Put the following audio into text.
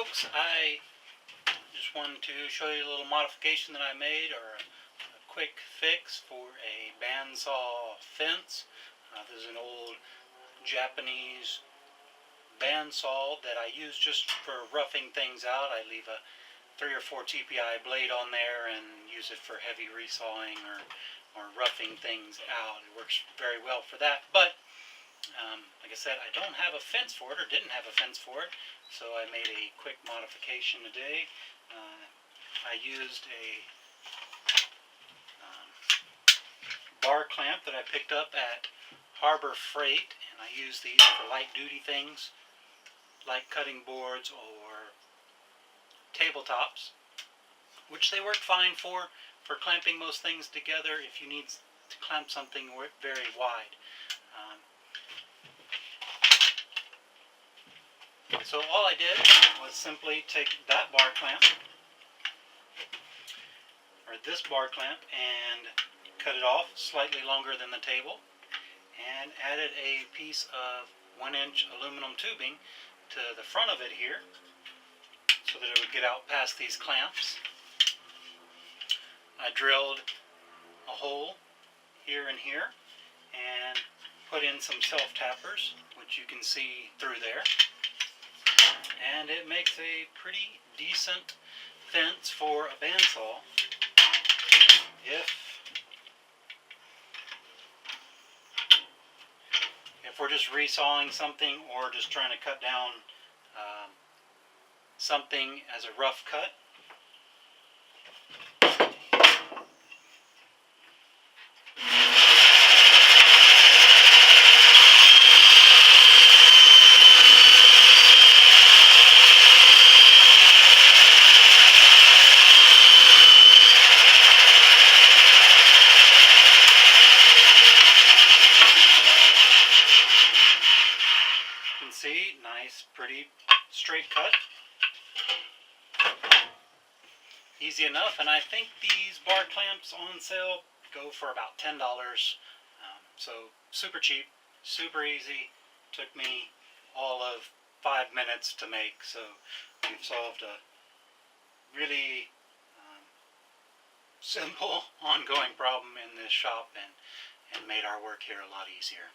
folks, I just wanted to show you a little modification that I made, or a quick fix for a bandsaw fence. This is an old Japanese bandsaw that I use just for roughing things out. I leave a 3 or 4 TPI blade on there and use it for heavy resawing or roughing things out. It works very well for that, but like I said, I don't have a fence for it, or didn't have a fence for it, so I made a quick modification today. I used a bar clamp that I picked up at Harbor Freight, and I use these for light duty things like cutting boards or tabletops, which they work fine for clamping most things together if you need to clamp something very wide. So all I did was simply take that bar clamp, or this bar clamp, and cut it off slightly longer than the table, and added a piece of 1-inch aluminum tubing to the front of it here so that it would get out past these clamps. I drilled a hole here and here and put in some self-tappers, which you can see through there. And it makes a pretty decent fence for a bandsaw. If we're just resawing something or just trying to cut down something as a rough cut. See, nice, pretty straight cut. Easy enough, and I think these bar clamps on sale go for about $10. So super cheap, super easy. Took me all of 5 minutes to make, so we've solved a really simple ongoing problem in this shop and made our work here a lot easier.